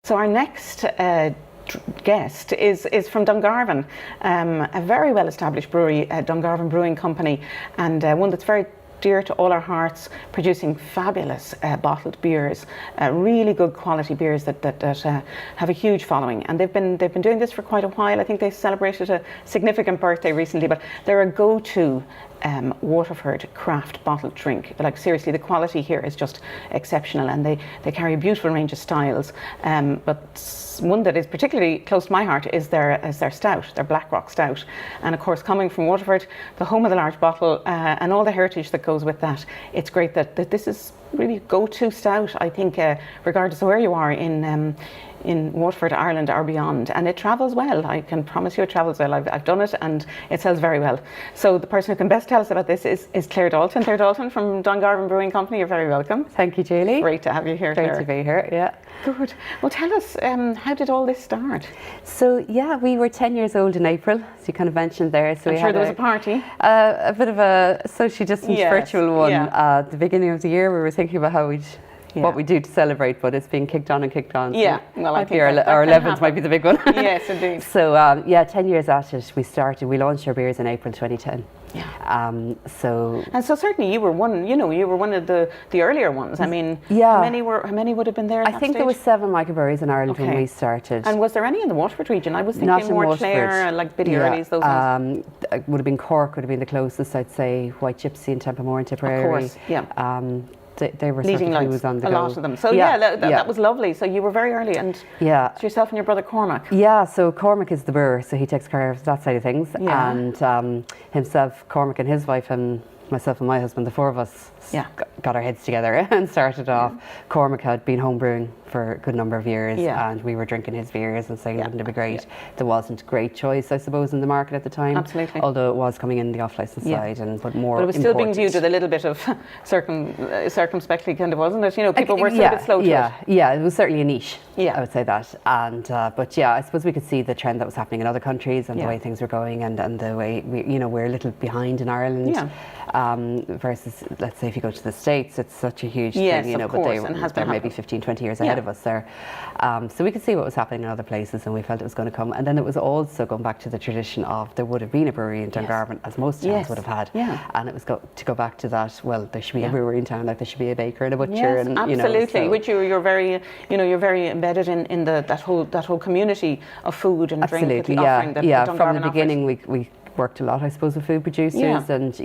So our next guest is from Dungarvan, a very well-established brewery, Dungarvan Brewing Company, and one that's very dear to all our hearts, producing fabulous bottled beers, really good quality beers that have a huge following. And they've been doing this for quite a while. I think they celebrated a significant birthday recently, but they're a go-to Waterford craft bottled drink. Like, seriously, the quality here is just exceptional, and they carry a beautiful range of styles. But one that is particularly close to my heart is their stout, their Blackrock stout. And of course, coming from Waterford, the home of the large bottle, and all the heritage that goes with that, it's great that this is really go-to stout, I think, regardless of where you are in Waterford, Ireland or beyond. And it travels well. I can promise you it travels well. I've done it and it sells very well. So the person who can best tell us about this is Claire Dalton. Claire Dalton from Dungarvan Brewing Company. You're very welcome. Thank you, Julie. Great to have you here, Claire. Great to be here, yeah. Good. Well, tell us, how did all this start? So, yeah, we were 10 years old in April, as you kind of mentioned there. So I'm sure there was a party. A bit of a social distance virtual one. Yeah. At the beginning of the year, we were thinking about how what we do to celebrate, but it's being kicked on and kicked on. Yeah, so well, I think our 11th might be the big one. Yes, indeed. So, 10 years at it, we launched our beers in April 2010. Yeah. So certainly you were one. You were one of the earlier ones. I mean, yeah. How many would have been there? At I think stage? there was 7 microbreweries in Ireland when we started. And was there any in the Waterford region? I was thinking Not more in Clare, like Biddy Early's, those ones. It would have been Cork, would have been the closest, I'd say. White Gypsy and Templemore and Tipperary. Of course, yeah. They were leading sort of who was on the a go. lot of them. So that was lovely. So you were very early, and it's yourself and your brother Cormac. Yeah, so Cormac is the brewer, so he takes care of that side of things. Yeah. And himself, Cormac and his wife, and myself and my husband, the 4 of us got our heads together and started off. Cormac had been home brewing for a good number of years, and we were drinking his beers and saying, wouldn't it be great? There wasn't a great choice, I suppose, in the market at the time. Absolutely. Although it was coming in the off-license side, but more But it was still being viewed with a little bit of circumspectly, kind of, wasn't it? People were still a bit slow to it. Yeah, it was certainly a niche, I would say that. And but I suppose we could see the trend that was happening in other countries and the way things were going, and the way we're a little behind in Ireland. Versus, let's say, if you go to the States, it's such a huge thing, but they're maybe 15, 20 years ahead of us there. So we could see what was happening in other places, and we felt it was going to come. And then it was also going back to the tradition of there would have been a brewery in Dungarvan, as most towns would have had. And it was to go back to that, well, there should be a brewery in town, like there should be a baker and a butcher. Yes, and, absolutely. Which you're very, you're very embedded in that whole community of food and drink. Absolutely, from the beginning we worked a lot, I suppose, with food producers, and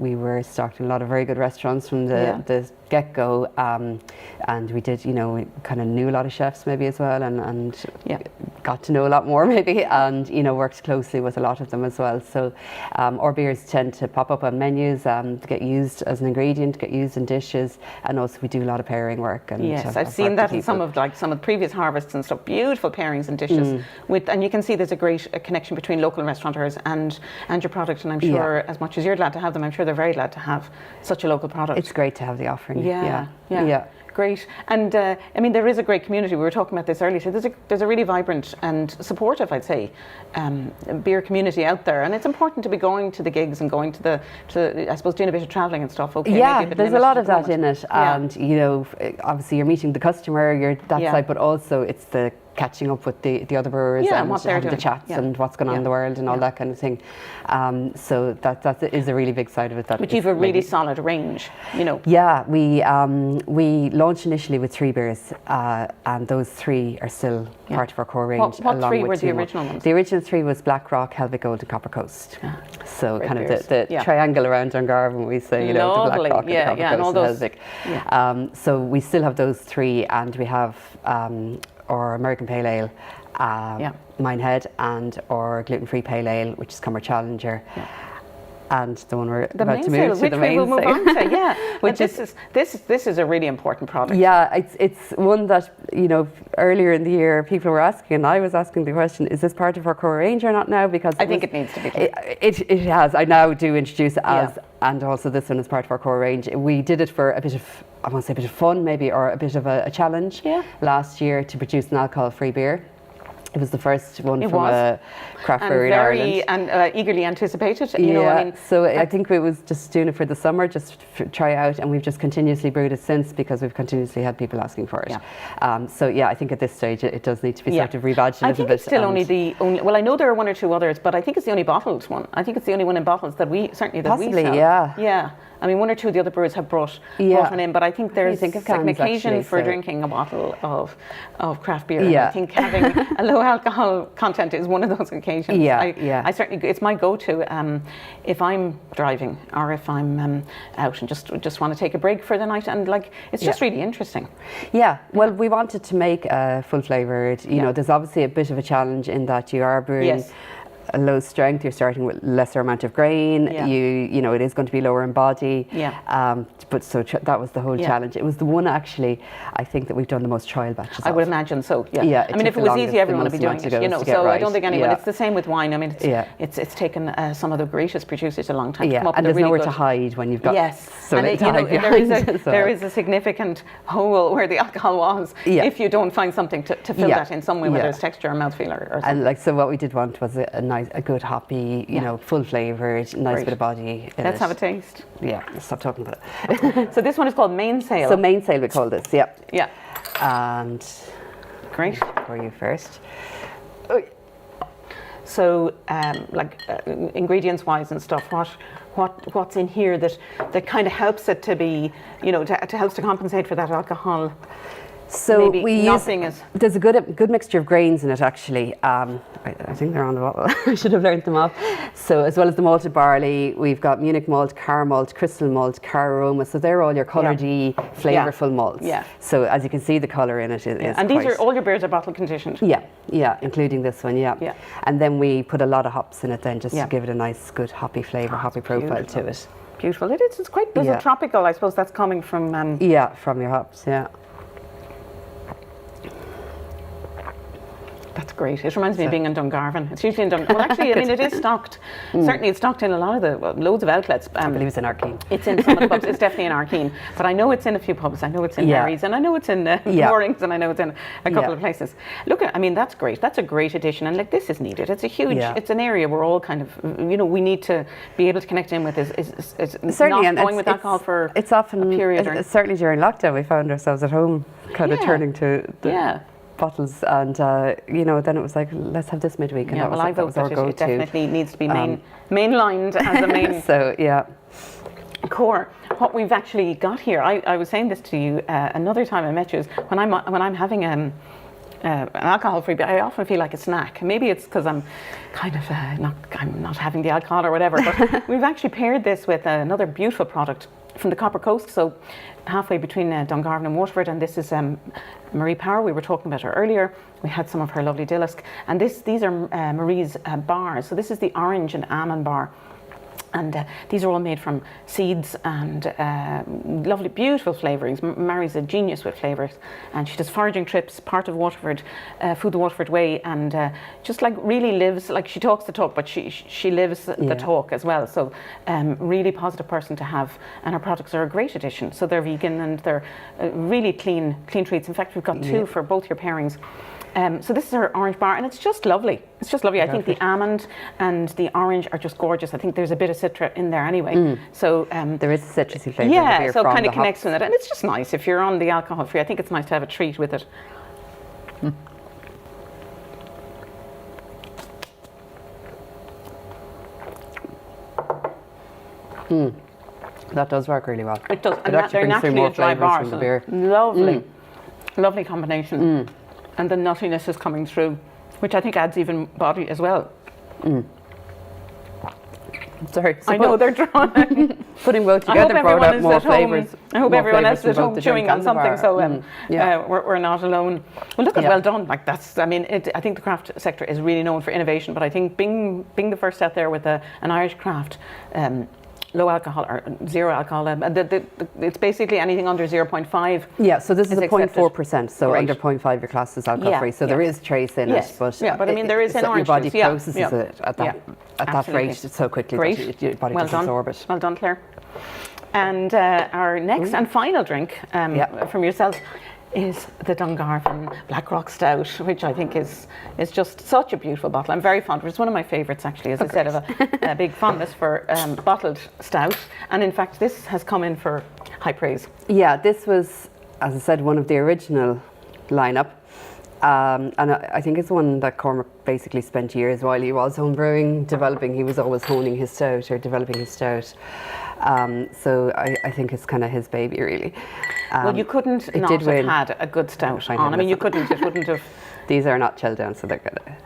we were stocking a lot of very good restaurants from the get-go, and we did, we kind of knew a lot of chefs maybe as well, and got to know a lot more maybe, and worked closely with a lot of them as well. So our beers tend to pop up on menus, get used as an ingredient, get used in dishes, and also we do a lot of pairing work. And I've seen that in some of the previous harvests and stuff. Beautiful pairings and dishes and you can see there's a great connection between local restaurateurs and your product, and I'm sure as much as you're glad to have them, I'm sure they're very glad to have such a local product. It's great to have the offering. Yeah. Great. And there is a great community. We were talking about this earlier. So there's a really vibrant and supportive, I'd say, beer community out there. And it's important to be going to the gigs and going to I suppose, doing a bit of travelling and stuff. Okay. There's a lot of that in it. And, obviously you're meeting the customer, you're that side, but also it's the catching up with the other brewers and what they're having doing. the chats and what's going on in the world and all that kind of thing. So that is a really big side of it. But you've a really solid range, Yeah, we launched initially with 3 beers, and those 3 are still part of our core range. What 3 were the original ones? The original 3 was Blackrock, Helvic Gold and Copper Coast. So great kind beers. of the triangle around Dungarvan, we say, the Blackrock and the Copper Coast and Helvic. So we still have those 3, and we have or American Pale Ale, Minehead, and or gluten-free Pale Ale, which is Cumber Challenger, and the one we're about to move to, the mainstay. We'll move on to, which this is a really important product. Yeah, it's one that earlier in the year people were asking, and I was asking the question: is this part of our core range or not now? Because I think it needs to be. It has. I now do introduce it as, and also this one is part of our core range. We did it for a bit of, I want to say, a bit of fun maybe, or a bit of a challenge last year to produce an alcohol-free beer. It was the first one from a craft brewery in Ireland. And eagerly anticipated. You know, I mean, so I think we was just doing it for the summer, just try out, and we've just continuously brewed it since because we've continuously had people asking for it. Yeah. So yeah, I think at this stage it does need to be sort of rebadged a little bit. I think it's still only the only. Well, I know there are one or two others, but I think it's the only bottled one. I think it's the only one in bottles that we certainly that we sell. Yeah. I mean, one or two of the other brewers have brought one in, but I think there's an occasion for drinking a bottle of craft beer. And I think having a low alcohol content is one of those occasions. I certainly, it's my go-to if I'm driving or if I'm out and just want to take a break for the night, and like it's just really interesting. Yeah, well, we wanted to make a full flavoured. You know, there's obviously a bit of a challenge in that you are brewing. A low strength, you're starting with lesser amount of grain. You know, it is going to be lower in body. But so that was the whole challenge. It was the one actually, I think, that we've done the most trial batches. I would imagine so. Yeah. I mean, if it was easy, everyone would be doing it. You know, so I don't think anyone. It's the same with wine. I mean, it's taken some of the greatest producers a long time to come up with and there's really nowhere to hide when you've got so little to hide behind. There is a significant hole where the alcohol was. If you don't find something to fill that in some way, whether it's texture or mouthfeel or something. And like, so what we did want was a good hoppy, you know, full flavoured, nice bit of body. Let's have a taste. Yeah, stop talking about it. So this one is called Mainsail. So Mainsail we call this, yeah. And great. For you first. So, ingredients wise and stuff, what's in here that kind of helps it to be, you know, to helps to compensate for that alcohol. So there's a good mixture of grains in it actually. I think they're on the bottle. I should have learned them off. So as well as the malted barley, we've got Munich malt, Car malt, Crystal malt, Car aroma. So they're all your coloured-y, flavourful malts. So as you can see, the colour in it is. And these are all your beers are bottle conditioned. Yeah, including this one. Yeah. And then we put a lot of hops in it then, just to give it a nice, good hoppy flavour, hoppy profile to it. Beautiful. It is. It's quite tropical. I suppose that's coming from. From your hops. Yeah. That's great. It reminds me of being in Dungarvan. It's usually in Dungarvan. Well, actually, I mean, it is stocked. Certainly, it's stocked in a lot of loads of outlets. I believe it's in Arkeen. It's in some of the pubs. It's definitely in Arkeen. But I know it's in a few pubs. I know it's in Mary's, and I know it's in Moorings, and I know it's in a couple of places. Look, I mean, that's great. That's a great addition, and like this is needed. It's a huge. It's an area we're all kind of, you know, we need to be able to connect in with. Is certainly not going with alcohol for it's often a period. Certainly during lockdown, we found ourselves at home, kind of turning to the bottles, and you know, then it was like, let's have this midweek, and I vote that it definitely needs to be mainlined as a main so core. What we've actually got here, I was saying this to you another time I met you, is when I'm having an alcohol-free beer, I often feel like a snack. Maybe it's because I'm kind of I'm not having the alcohol or whatever, but we've actually paired this with another beautiful product from the Copper Coast, so halfway between Dungarvan and Waterford, and this is Marie Power. We were talking about her earlier. We had some of her lovely Dillisk, and these are Marie's bars. So this is the orange and almond bar. And these are all made from seeds and lovely, beautiful flavourings. Mary's a genius with flavours, and she does foraging trips, part of Waterford, Food the Waterford Way, and just like really lives, like she talks the talk, but she lives the talk as well. So really positive person to have, and her products are a great addition. So they're vegan and they're really clean treats. In fact, we've got two for both your pairings. So this is her orange bar, and it's just lovely. It's just lovely. I think the almond and the orange are just gorgeous. I think there's a bit of citra in there anyway. So there is a citrusy flavour. Yeah, so it kind of connects with it, and it's just nice if you're on the alcohol free. I think it's nice to have a treat with it. That does work really well. It does, and actually they're brings through naturally more a dry bar. from the beer. Lovely combination. And the nuttiness is coming through, which I think adds even body as well. Sorry, I know they're drawing. Putting both together brought out more flavours. I hope everyone else is at home chewing on something, so we're not alone. Well, look, well done. Like that's, I mean, I think the craft sector is really known for innovation, but I think being the first out there with an Irish craft. Low alcohol or zero alcohol. It's basically anything under 0.5. Yeah, so this is a 0.4%. So under 0.5, your class is alcohol free. So there is trace in it, but but I mean there is in orange your body juice. processes it at that rate so quickly that your body doesn't absorb it. Well done, Claire. And our next and final drink from yourself is the Dungarvan Black Rock Stout, which I think is just such a beautiful bottle. I'm very fond of it. It's one of my favourites, actually, as I said, of a big fondness for bottled stout. And in fact, this has come in for high praise. Yeah, this was, as I said, one of the original lineup. And I think it's one that Cormac basically spent years while he was home brewing, developing. He was always honing his stout or developing his stout. So I think it's kind of his baby, really. Well, you couldn't not have had a good stout on. I mean, you couldn't, it wouldn't have. These are not chilled down, so they're going to.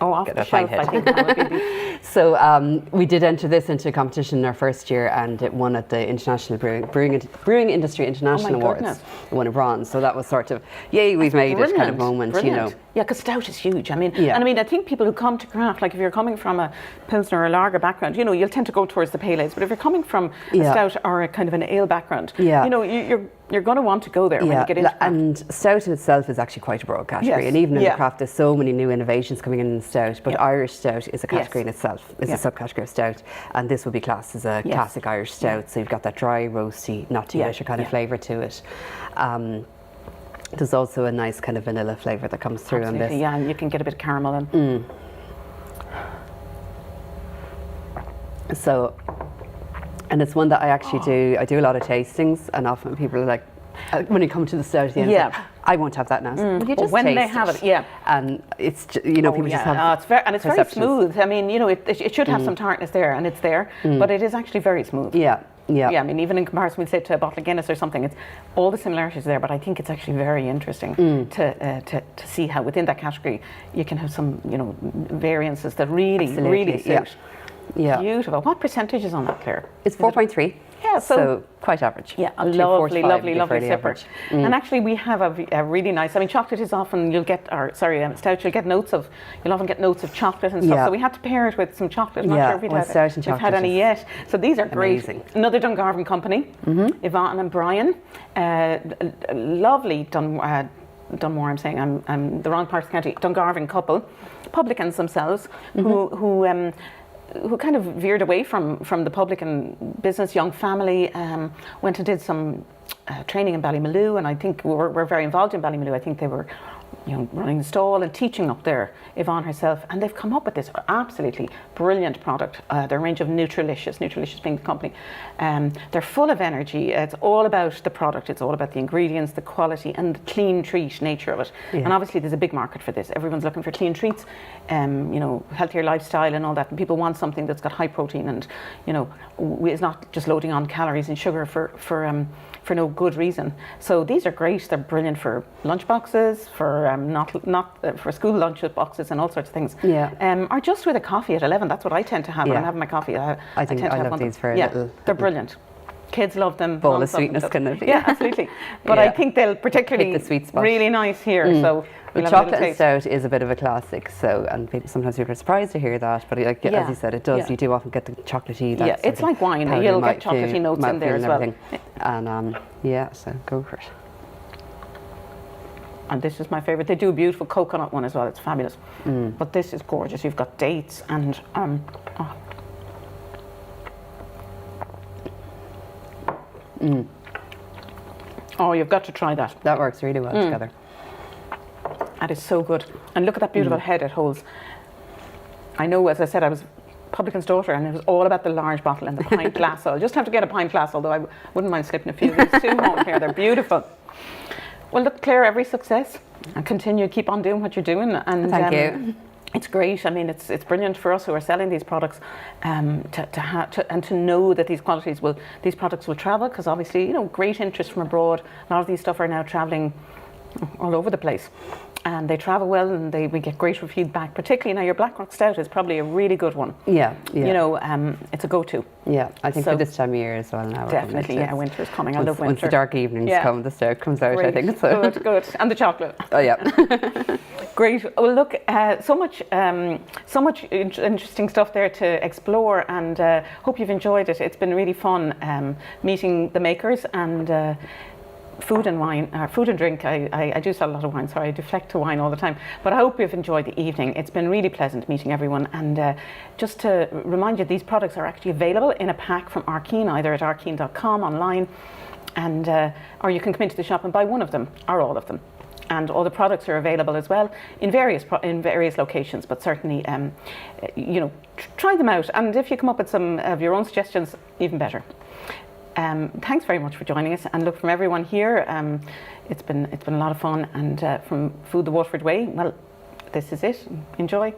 Oh, off the shelf, I think that would be the... So we did enter this into a competition in our first year, and it won at the International Brewing Industry International Awards. It won a bronze, so that was sort of, yay, we've made it kind of moment, brilliant. You know. Yeah, because stout is huge. I mean, and I mean, I think people who come to craft, like if you're coming from a Pilsner or a lager background, you know, you'll tend to go towards the pale ales. But if you're coming from a stout or a kind of an ale background, you know, you're going to want to go there when you get into craft. And stout in itself is actually quite a broad category. And even in the craft, there's so many new innovations coming in stout. But Irish stout is a category in itself. It's a subcategory of stout. And this would be classed as a classic Irish stout. So you've got that dry, roasty, not too bitter kind of flavour to it. There's also a nice kind of vanilla flavour that comes through on this. Yeah, and you can get a bit of caramel in. So, and it's one that I actually do. I do a lot of tastings, and often people are like, when you come to the stout at the end, like, I won't have that now. Well, you just when they have it, and it's you know people just have it's very, and it's very smooth. I mean, you know, it should have some tartness there, and it's there, but it is actually very smooth. Yeah. I mean, even in comparison, we'd say to a bottle of Guinness or something, it's all the similarities there, but I think it's actually very interesting to see how within that category you can have some, you know, variances that really suit. Yeah. Beautiful. What percentage is on that, Claire? It's 4.3. Yeah, so quite average. Yeah, a lovely sipper. And actually, we have a really nice. I mean, chocolate is often stout. You'll often get notes of chocolate and stuff. So we had to pair it with some chocolate. I'm not sure if we've had any yet. So these are amazing. Great. Another Dungarvan company, Yvonne and Brian, lovely Dunmore. I'm saying I'm the wrong part of the county. Dungarvan couple, publicans themselves, who kind of veered away from the publican business, young family, went and did some training in Ballymaloe, and I think we're very involved in Ballymaloe. I think they were, you know, running the stall and teaching up there, Yvonne herself, and they've come up with this absolutely brilliant product. Their range of Nutrilicious being the company. They're full of energy. It's all about the product. It's all about the ingredients, the quality, and the clean treat nature of it. And obviously, there's a big market for this. Everyone's looking for clean treats, you know, healthier lifestyle and all that. And people want something that's got high protein and, you know, is not just loading on calories and sugar for no good reason. So these are great. They're brilliant for lunch boxes, for for school lunch boxes and all sorts of things. Or just with a coffee at 11. That's what I tend to have when I'm having my coffee. I think I love these for a little. They're brilliant. Kids love them. Bowl of sweetness kind of. Yeah, absolutely. But I think they'll particularly hit the sweet spot. Really nice here. So. But chocolate and stout is a bit of a classic, so and sometimes people are surprised to hear that. But like, as you said, it does. You do often get the chocolatey. Yeah, it's like wine. You'll get chocolatey notes in there as well. And so go for it. And this is my favourite. They do a beautiful coconut one as well. It's fabulous. But this is gorgeous. You've got dates and oh, you've got to try that. That works really well together. That is so good. And look at that beautiful head it holds. I know, as I said, I was publican's daughter, and it was all about the large bottle and the pint glass. So I'll just have to get a pint glass, although I wouldn't mind slipping a few of these too home here. They're beautiful. Well, look, Claire, every success, and keep on doing what you're doing. And thank you. It's great. I mean, it's brilliant for us who are selling these products to know that these products will travel, because obviously, you know, great interest from abroad. A lot of these stuff are now traveling all over the place, and they travel well, and we get great feedback. Particularly now, your Black Rock Stout is probably a really good one. Yeah. You know, it's a go-to. Yeah, I think for this time of year as well now. Definitely, winter's coming. I love winter. Once the dark evenings come, the stout comes out. Great. I think so. Good, and the chocolate. Oh yeah. Great. Well, look, so much interesting stuff there to explore, and hope you've enjoyed it. It's been really fun meeting the makers and. Food and drink. I do sell a lot of wine, so I deflect to wine all the time. But I hope you've enjoyed the evening. It's been really pleasant meeting everyone. And just to remind you, these products are actually available in a pack from Arkeen, either at arkeen.com online and or you can come into the shop and buy one of them or all of them. And all the products are available as well in various locations, but certainly, you know, try them out. And if you come up with some of your own suggestions, even better. Thanks very much for joining us. And look, from everyone here, it's been a lot of fun. And from Food the Waterford Way, well, this is it. Enjoy.